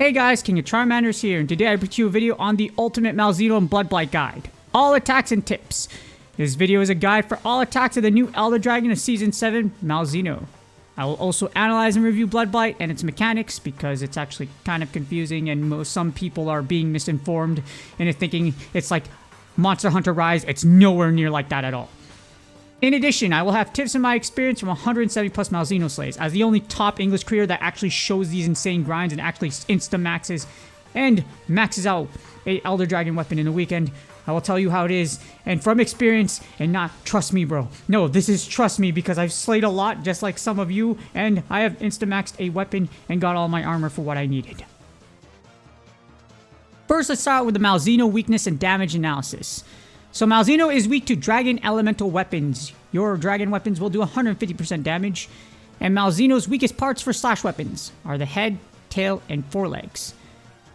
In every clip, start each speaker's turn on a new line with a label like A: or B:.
A: Hey guys, King of Charmanders here, and today I bring you a video on the Ultimate Malzeno and Bloodblight Guide. All attacks and tips. This video is a guide for all attacks of the new Elder Dragon of Season 7, Malzeno. I will also analyze and review Bloodblight and its mechanics because it's actually kind of confusing and some people are being misinformed and thinking it's like Monster Hunter Rise. It's nowhere near like that at all. In addition, I will have tips and my experience from 170 plus Malzeno slays, as the only top English creator that actually shows these insane grinds and actually insta-maxes and maxes out a Elder Dragon weapon in a weekend. I will tell you how it is, and from experience, and not trust me, bro. No, this is trust me, because I've slayed a lot, just like some of you, and I have insta-maxed a weapon and got all my armor for what I needed. First, let's start with the Malzeno weakness and damage analysis. So Malzeno is weak to dragon elemental weapons. Your dragon weapons will do 150% damage. And Malzeno's weakest parts for slash weapons are the head, tail, and forelegs.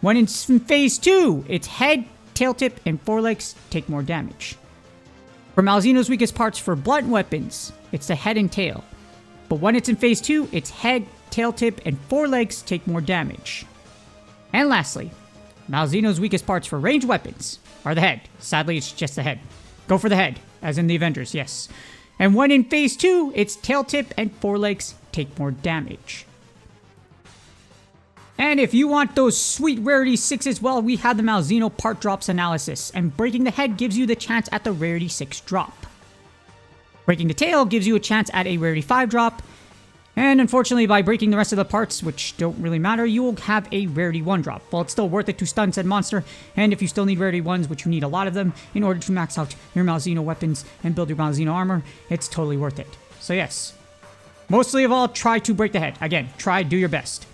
A: When it's in phase 2, its head, tail tip, and forelegs take more damage. For Malzeno's weakest parts for blunt weapons, it's the head and tail. But when it's in phase 2, its head, tail tip, and forelegs take more damage. And lastly, Malzeno's weakest parts for ranged weapons are the head. Sadly, it's just the head. Go for the head, as in the Avengers, yes. And when in phase 2, its tail tip and forelegs take more damage. And if you want those sweet rarity 6s, well, we have the Malzeno part drops analysis, and breaking the head gives you the chance at the rarity 6 drop. Breaking the tail gives you a chance at a rarity 5 drop, and unfortunately, by breaking the rest of the parts, which don't really matter, you will have a rarity 1 drop. Well, it's still worth it to stun said monster, and if you still need rarity 1s, which you need a lot of them, in order to max out your Malzeno weapons and build your Malzeno armor, it's totally worth it. So yes, mostly of all, try to break the head. Again, try, do your best.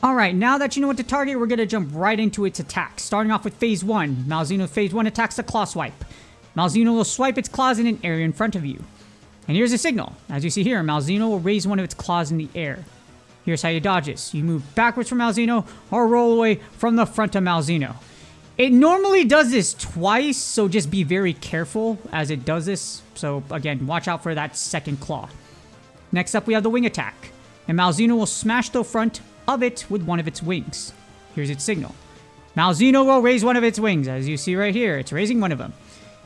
A: Alright, now that you know what to target, we're going to jump right into its attacks. Starting off with phase 1. Malzeno phase 1 attacks the claw swipe. Malzeno will swipe its claws in an area in front of you. And here's a signal. As you see here, Malzeno will raise one of its claws in the air. Here's how you dodge this. You move backwards from Malzeno or roll away from the front of Malzeno. It normally does this twice, so just be very careful as it does this. So again, watch out for that second claw. Next up, we have the wing attack. And Malzeno will smash the front of it with one of its wings. Here's its signal. Malzeno will raise one of its wings. As you see right here, it's raising one of them.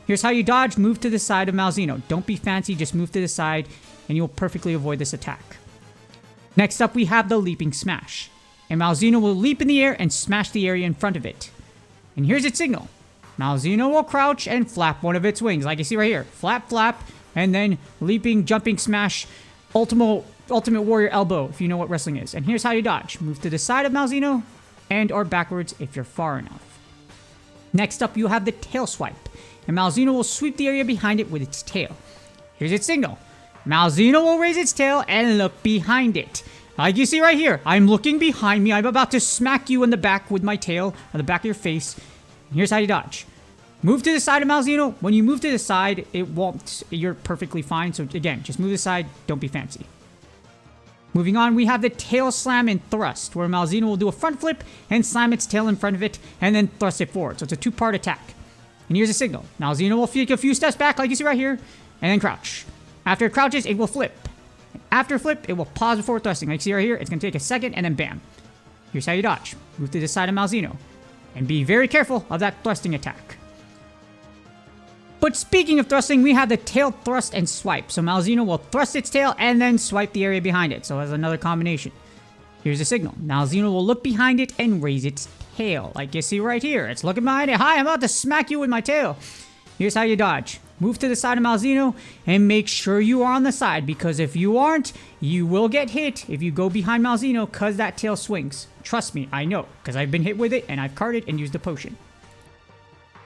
A: Here's how you dodge. Move to the side of Malzeno. Don't be fancy, just move to the side and you'll perfectly avoid this attack. Next up, we have the leaping smash. And Malzeno will leap in the air and smash the area in front of it. And here's its signal. Malzeno will crouch and flap one of its wings, like you see right here. Flap, flap, and then leaping, jumping smash, Ultimate Warrior elbow, if you know what wrestling is. And here's how you dodge. Move to the side of Malzeno and or backwards if you're far enough. Next up, you have the tail swipe. And Malzeno will sweep the area behind it with its tail. Here's its signal. Malzeno will raise its tail and look behind it. Like you see right here, I'm looking behind me. I'm about to smack you in the back with my tail, on the back of your face. And here's how you dodge. Move to the side of Malzeno. When you move to the side, it won't. You're perfectly fine. So again, just move to the side. Don't be fancy. Moving on, we have the tail slam and thrust, where Malzeno will do a front flip and slam its tail in front of it and then thrust it forward. So it's a two-part attack. And here's a signal. Malzeno will take a few steps back, like you see right here, and then crouch. After it crouches, it will flip. After flip, it will pause before thrusting. Like you see right here, it's going to take a second, and then bam. Here's how you dodge. Move to the side of Malzeno. And be very careful of that thrusting attack. But speaking of thrusting, we have the tail thrust and swipe. So Malzeno will thrust its tail and then swipe the area behind it. So as another combination. Here's a signal. Malzeno will look behind it and raise its tail. Like you see right here. It's looking behind it. Hi, I'm about to smack you with my tail. Here's how you dodge. Move to the side of Malzeno and make sure you are on the side, because if you aren't, you will get hit if you go behind Malzeno because that tail swings. Trust me, I know, because I've been hit with it and I've carded and used a potion.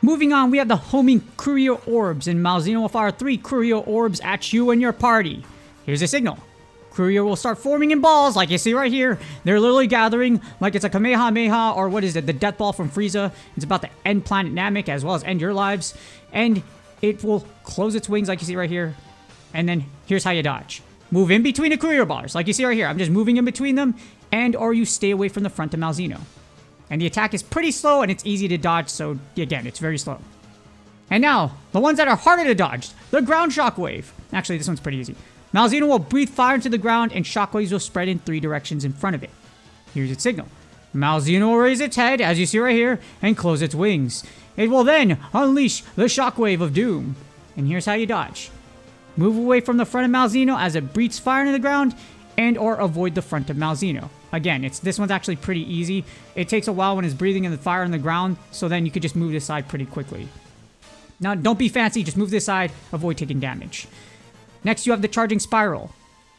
A: Moving on, we have the homing Curio Orbs, and Malzeno will fire 3 Curio Orbs at you and your party. Here's a signal. Curio will start forming in balls, like you see right here. They're literally gathering like it's a Kamehameha, or what is it, the Death Ball from Frieza. It's about to end Planet Namek as well as end your lives. And it will close its wings, like you see right here. And then here's how you dodge. Move in between the Curio bars, like you see right here. I'm just moving in between them, and or you stay away from the front of Malzeno. And the attack is pretty slow and it's easy to dodge, so again, it's very slow. And now, the ones that are harder to dodge, the ground shockwave. Actually, this one's pretty easy. Malzeno will breathe fire into the ground and shockwaves will spread in 3 directions in front of it. Here's its signal. Malzeno will raise its head, as you see right here, and close its wings. It will then unleash the shockwave of doom. And here's how you dodge. Move away from the front of Malzeno as it breathes fire into the ground, and or avoid the front of Malzeno. Again, this one's actually pretty easy. It takes a while when it's breathing in the fire on the ground, so then you could just move this side pretty quickly. Now, don't be fancy, just move this side, avoid taking damage. Next, you have the charging spiral,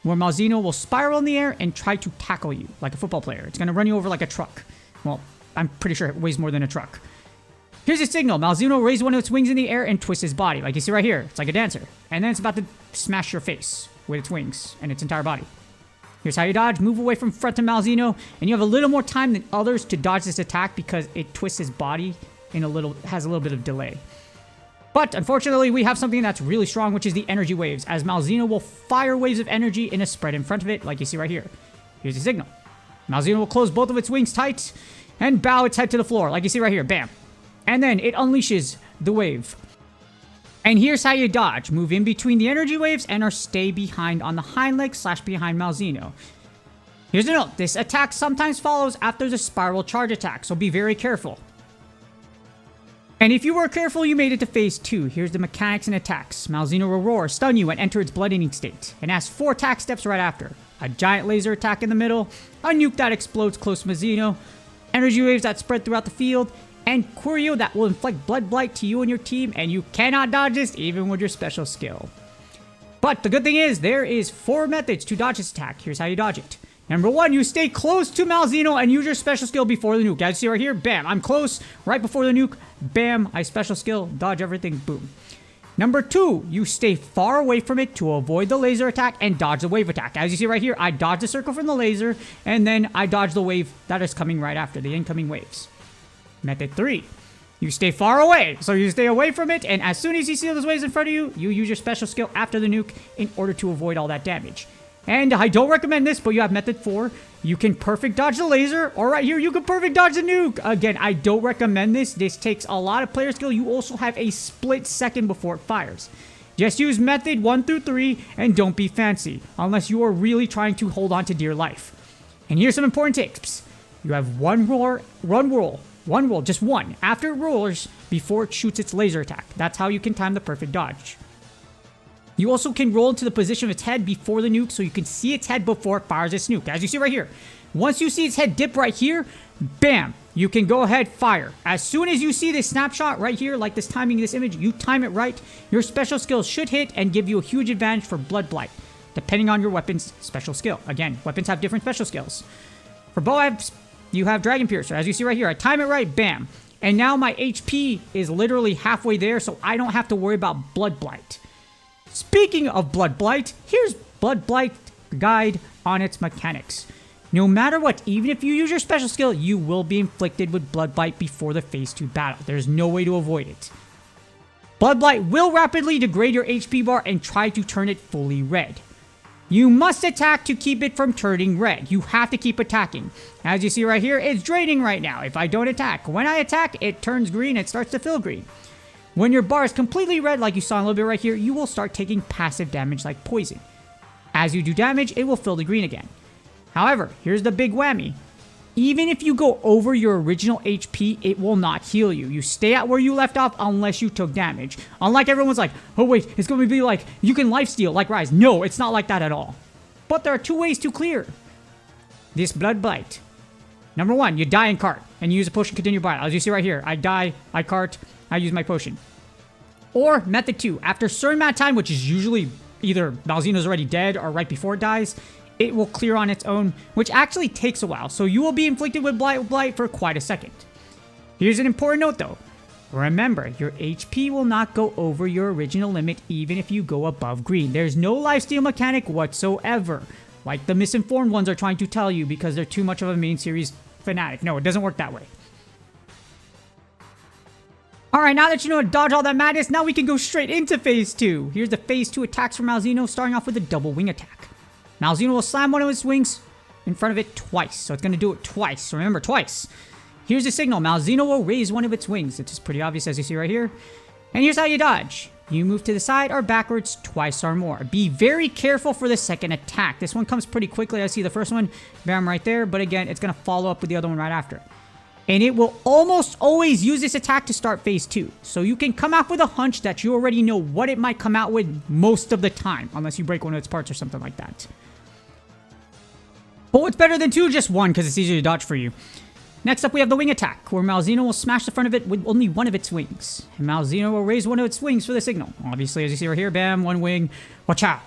A: where Malzeno will spiral in the air and try to tackle you, like a football player. It's going to run you over like a truck. Well, I'm pretty sure it weighs more than a truck. Here's a signal. Malzeno will raise one of its wings in the air and twist his body, like you see right here. It's like a dancer. And then it's about to smash your face with its wings and its entire body. Here's how you dodge. Move away from front of Malzeno, and you have a little more time than others to dodge this attack because it twists his body in has a little bit of delay. But unfortunately, we have something that's really strong, which is the energy waves, as Malzeno will fire waves of energy in a spread in front of it, like you see right here. Here's the signal. Malzeno will close both of its wings tight and bow its head to the floor, like you see right here. Bam. And then it unleashes the wave. And here's how you dodge. Move in between the energy waves and or stay behind on the hind leg / behind Malzeno. Here's a note. This attack sometimes follows after the spiral charge attack, so be very careful. And if you were careful, you made it to phase 2. Here's the mechanics and attacks. Malzeno will roar, stun you, and enter its blood-eating state. And has 4 attack steps right after. A giant laser attack in the middle, a nuke that explodes close to Malzeno, energy waves that spread throughout the field, and Curio that will inflict Bloodblight to you and your team, and you cannot dodge this even with your special skill. But the good thing is, there is 4 methods to dodge this attack. Here's how you dodge it. Number 1, you stay close to Malzeno and use your special skill before the nuke. As you see right here, bam, I'm close, right before the nuke, bam, I special skill, dodge everything, boom. Number 2, you stay far away from it to avoid the laser attack and dodge the wave attack. As you see right here, I dodge the circle from the laser, and then I dodge the wave that is coming right after, the incoming waves. Method 3, you stay far away, so you stay away from it, and as soon as you see those waves in front of you, you use your special skill after the nuke in order to avoid all that damage. And I don't recommend this, but you have method 4. You can perfect dodge the laser, or right here, you can perfect dodge the nuke. Again, I don't recommend this. This takes a lot of player skill. You also have a split second before it fires. Just use method 1 through 3, and don't be fancy, unless you are really trying to hold on to dear life. And here's some important tips. You have one roll, just one, after it roars before it shoots its laser attack. That's how you can time the perfect dodge. You also can roll into the position of its head before the nuke so you can see its head before it fires its nuke. As you see right here. Once you see its head dip right here, bam, you can go ahead, fire. As soon as you see this snapshot right here, like this timing this image, you time it right, your special skills should hit and give you a huge advantage for Bloodblight, depending on your weapon's special skill. Again, weapons have different special skills. For bow, you have Dragon Piercer. As you see right here, I time it right, bam. And now my HP is literally halfway there, so I don't have to worry about Bloodblight. Speaking of Bloodblight, here's Bloodblight guide on its mechanics. No matter what, even if you use your special skill, you will be inflicted with Bloodblight before the phase 2 battle. There's no way to avoid it. Bloodblight will rapidly degrade your HP bar and try to turn it fully red. You must attack to keep it from turning red. You have to keep attacking. As you see right here, it's draining right now if I don't attack. When I attack, it turns green, it starts to fill green. When your bar is completely red, like you saw a little bit right here, you will start taking passive damage like poison. As you do damage, it will fill the green again. However, here's the big whammy. Even if you go over your original HP, it will not heal you. You stay at where you left off unless you took damage. Unlike everyone's like, oh wait, it's going to be like, you can lifesteal like Rise. No, it's not like that at all. But there are 2 ways to clear this Bloodblight. Number 1, you die and cart, and you use a potion to continue battle. As you see right here, I die, I cart, I use my potion. Or method 2, after a certain amount of time, which is usually either Malzeno's already dead or right before it dies, it will clear on its own, which actually takes a while, so you will be inflicted with Blight for quite a second. Here's an important note though. Remember, your HP will not go over your original limit even if you go above green. There's no lifesteal mechanic whatsoever, like the misinformed ones are trying to tell you because they're too much of a main series fanatic. No, it doesn't work that way. Alright, now that you know how to dodge all that madness, now we can go straight into phase 2. Here's the phase 2 attacks for Malzeno, starting off with a double wing attack. Malzeno will slam one of his wings in front of it twice, so it's going to do it twice. Remember, twice. Here's the signal. Malzeno will raise one of its wings. It's pretty obvious as you see right here. And here's how you dodge. You move to the side or backwards twice or more. Be very careful for the second attack. This one comes pretty quickly. I see the first one, bam, right there. But again, it's going to follow up with the other one right after. And it will almost always use this attack to start phase 2. So you can come out with a hunch that you already know what it might come out with most of the time. Unless you break one of its parts or something like that. But what's better than 2? Just 1, because it's easier to dodge for you. Next up, we have the wing attack, where Malzeno will smash the front of it with only one of its wings. And Malzeno will raise one of its wings for the signal. Obviously, as you see right here, bam, one wing, watch out.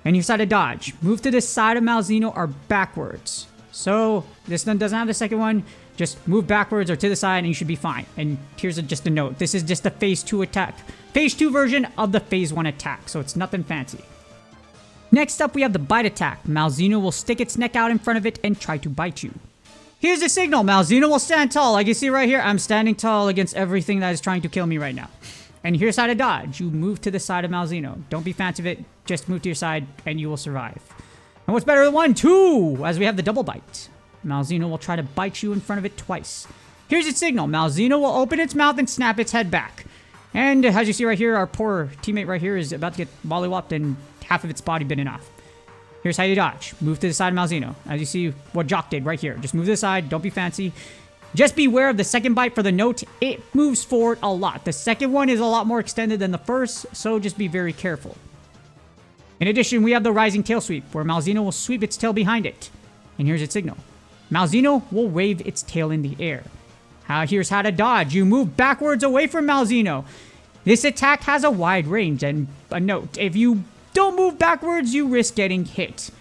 A: And you decide to dodge. Move to the side of Malzeno or backwards. So, this one doesn't have the second one. Just move backwards or to the side and you should be fine. And here's just a note. This is just the phase 2 attack. Phase 2 version of the phase 1 attack, so it's nothing fancy. Next up, we have the bite attack. Malzeno will stick its neck out in front of it and try to bite you. Here's the signal. Malzeno will stand tall. Like you see right here, I'm standing tall against everything that is trying to kill me right now. And here's how to dodge. You move to the side of Malzeno. Don't be fancy of it. Just move to your side and you will survive. And what's better than 1? 2, as we have the double bite. Malzeno will try to bite you in front of it twice. Here's its signal. Malzeno will open its mouth and snap its head back. And as you see right here, our poor teammate right here is about to get mollywopped and half of its body bitten off. Here's how you dodge. Move to the side of Malzeno. As you see what Jock did right here. Just move to the side. Don't be fancy. Just beware of the second bite for the note. It moves forward a lot. The second one is a lot more extended than the first, so just be very careful. In addition, we have the rising tail sweep, where Malzeno will sweep its tail behind it. And here's its signal. Malzeno will wave its tail in the air. Here's how to dodge. You move backwards away from Malzeno. This attack has a wide range, and a note. If you don't move backwards, you risk getting hit.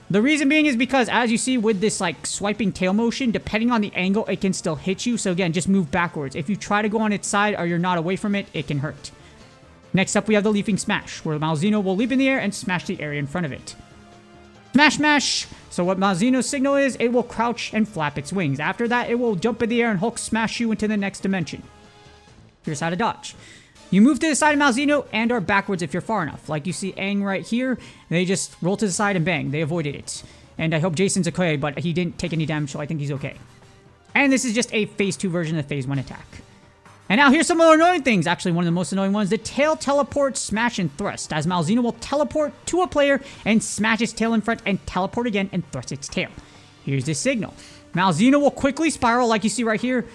A: The reason being is because, as you see with this like swiping tail motion, depending on the angle, it can still hit you. So again, just move backwards. If you try to go on its side or you're not away from it, it can hurt. Next up, we have the leaping smash, where Malzeno will leap in the air and smash the area in front of it. Smash, smash! So what Malzeno's signal is, it will crouch and flap its wings. After that, it will jump in the air and Hulk smash you into the next dimension. Here's how to dodge. You move to the side of Malzeno and or backwards if you're far enough. Like you see Aang right here, they just roll to the side and bang, they avoided it. And I hope Jason's okay, but he didn't take any damage, so I think he's okay. And this is just a phase 2 version of the phase 1 attack. And now here's some of the annoying things. Actually, one of the most annoying ones. The tail teleport, smash, and thrust. As Malzeno will teleport to a player and smash its tail in front and teleport again and thrust its tail. Here's the signal. Malzeno will quickly spiral like you see right here.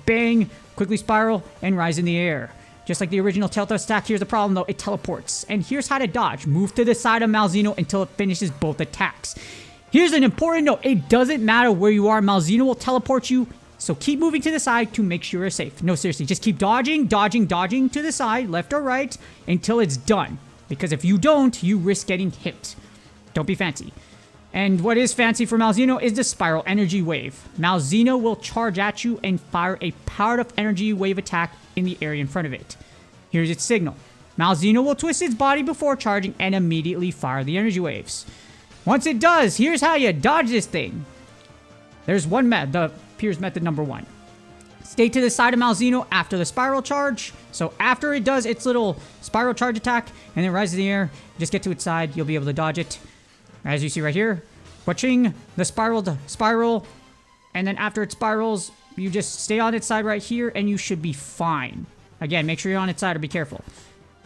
A: Bang, quickly spiral, and rise in the air. Just like the original tail thrust attack, here's the problem though. It teleports. And here's how to dodge. Move to the side of Malzeno until it finishes both attacks. Here's an important note. It doesn't matter where you are. Malzeno will teleport you. So keep moving to the side to make sure you're safe. No, seriously, just keep dodging, dodging, dodging to the side, left or right, until it's done. Because if you don't, you risk getting hit. Don't be fancy. And what is fancy for Malzeno is the Spiral Energy Wave. Malzeno will charge at you and fire a powered-up energy wave attack in the area in front of it. Here's its signal. Malzeno will twist its body before charging and immediately fire the energy waves. Once it does, here's how you dodge this thing. There's one method, the Piers method number 1. Stay to the side of Malzeno after the spiral charge. So after it does its little spiral charge attack and then rises in the air, just get to its side, you'll be able to dodge it. As you see right here, watching the spiral, and then after it spirals, you just stay on its side right here and you should be fine. Again, make sure you're on its side or be careful.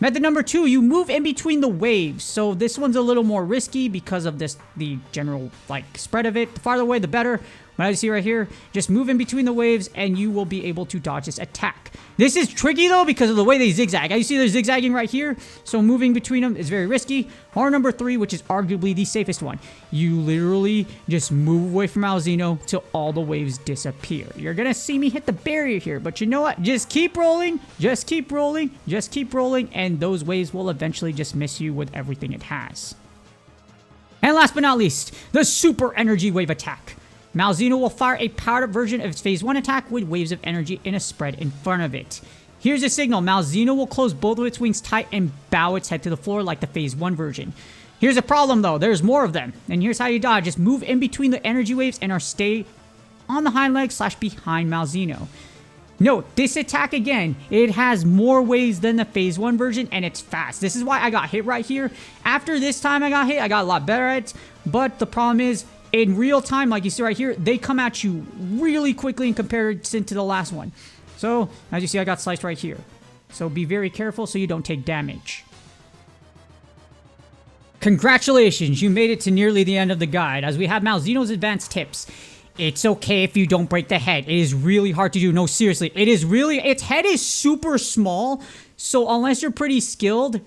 A: Method number 2, you move in between the waves. So this one's a little more risky because of the general spread of it. The farther away, the better. But as you see right here, just move in between the waves and you will be able to dodge this attack. This is tricky though because of the way they zigzag. As you see they're zigzagging right here. So moving between them is very risky. Or number 3, which is arguably the safest one. You literally just move away from Malzeno till all the waves disappear. You're going to see me hit the barrier here. But you know what? Just keep rolling. Just keep rolling. Just keep rolling. And those waves will eventually just miss you with everything it has. And last but not least, the Super Energy Wave Attack. Malzeno will fire a powered-up version of its phase 1 attack with waves of energy in a spread in front of it. Here's the signal. Malzeno will close both of its wings tight and bow its head to the floor like the phase 1 version. Here's a problem though. There's more of them. And here's how you dodge. Just move in between the energy waves and stay on the hind leg / behind Malzeno. Note, this attack again, it has more waves than the phase 1 version and it's fast. This is why I got hit right here. After this time I got hit, I got a lot better at it. But the problem is, in real time, like you see right here, they come at you really quickly in comparison to the last one. So, as you see, I got sliced right here. So be very careful so you don't take damage. Congratulations, you made it to nearly the end of the guide, as we have Malzeno's advanced tips. It's okay if you don't break the head. It is really hard to do. No, seriously, its head is super small, so unless you're pretty skilled,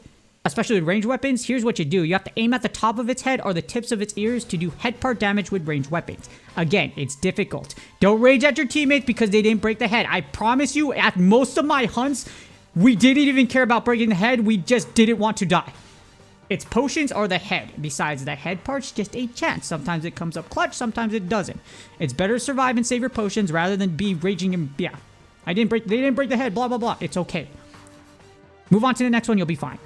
A: especially with ranged weapons, here's what you do. You have to aim at the top of its head or the tips of its ears to do head part damage with ranged weapons. Again, it's difficult. Don't rage at your teammates because they didn't break the head. I promise you, at most of my hunts, we didn't even care about breaking the head. We just didn't want to die. It's potions or the head. Besides, the head part's just a chance. Sometimes it comes up clutch, sometimes it doesn't. It's better to survive and save your potions rather than be raging and, yeah. They didn't break the head, blah, blah, blah. It's okay. Move on to the next one, you'll be fine.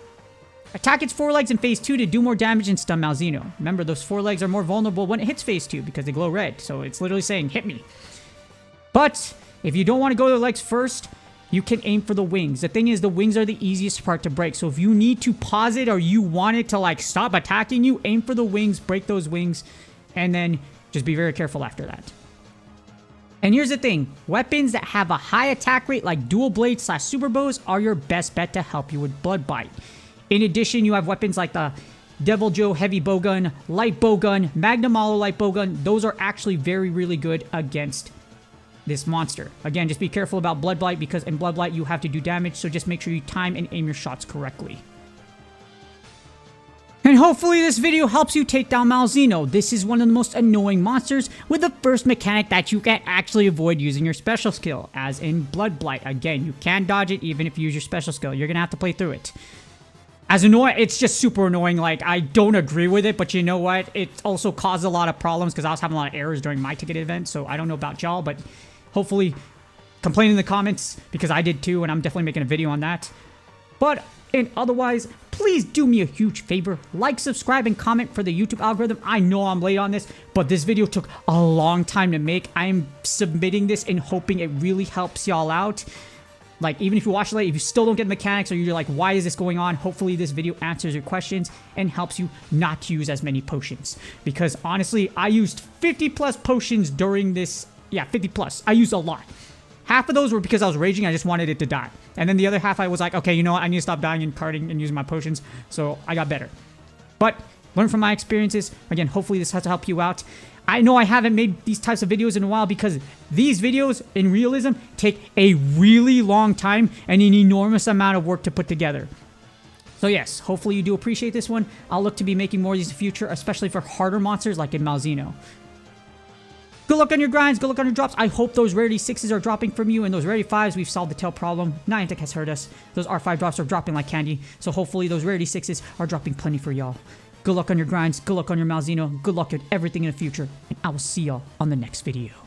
A: Attack its forelegs in phase 2 to do more damage and stun Malzeno. Remember, those forelegs are more vulnerable when it hits phase 2 because they glow red. So it's literally saying, hit me. But if you don't want to go to the legs first, you can aim for the wings. The thing is, the wings are the easiest part to break. So if you need to pause it or you want it to like stop attacking you, aim for the wings, break those wings, and then just be very careful after that. And here's the thing, weapons that have a high attack rate like dual blade / super bows are your best bet to help you with Bloodblight. In addition, you have weapons like the Devil Joe heavy bowgun, light bowgun, Magnum Hollow light bowgun. Those are actually really good against this monster. Again, just be careful about Bloodblight because in Bloodblight you have to do damage, so just make sure you time and aim your shots correctly. And hopefully this video helps you take down Malzeno. This is one of the most annoying monsters with the first mechanic that you can actually avoid using your special skill, as in Bloodblight. Again, you can dodge it even if you use your special skill. You're gonna have to play through it. As annoying, it's just super annoying. Like, I don't agree with it, but you know what? It also caused a lot of problems because I was having a lot of errors during my ticket event, so I don't know about y'all, but hopefully complain in the comments because I did too, and I'm definitely making a video on that. But and otherwise, please do me a huge favor. Like, subscribe, and comment for the YouTube algorithm. I know I'm late on this, but this video took a long time to make. I'm submitting this and hoping it really helps y'all out. Like, even if you watch it late, if you still don't get the mechanics or you're like, why is this going on? Hopefully this video answers your questions and helps you not to use as many potions. Because honestly, I used 50 plus potions during this. Yeah, 50 plus. I used a lot. Half of those were because I was raging. I just wanted it to die. And then the other half I was like, okay, you know what? I need to stop dying and carding and using my potions. So I got better. But learn from my experiences. Again, hopefully this has to help you out. I know I haven't made these types of videos in a while because these videos in realism take a really long time and an enormous amount of work to put together. So yes, hopefully you do appreciate this one. I'll look to be making more of these in the future, especially for harder monsters like in Malzeno. Good luck on your grinds, good luck on your drops. I hope those rarity 6s are dropping from you, and those rarity 5s, we've solved the tail problem. Niantic has hurt us. Those R5 drops are dropping like candy, so hopefully those rarity 6s are dropping plenty for y'all. Good luck on your grinds, good luck on your Malzeno, good luck at everything in the future, and I will see y'all on the next video.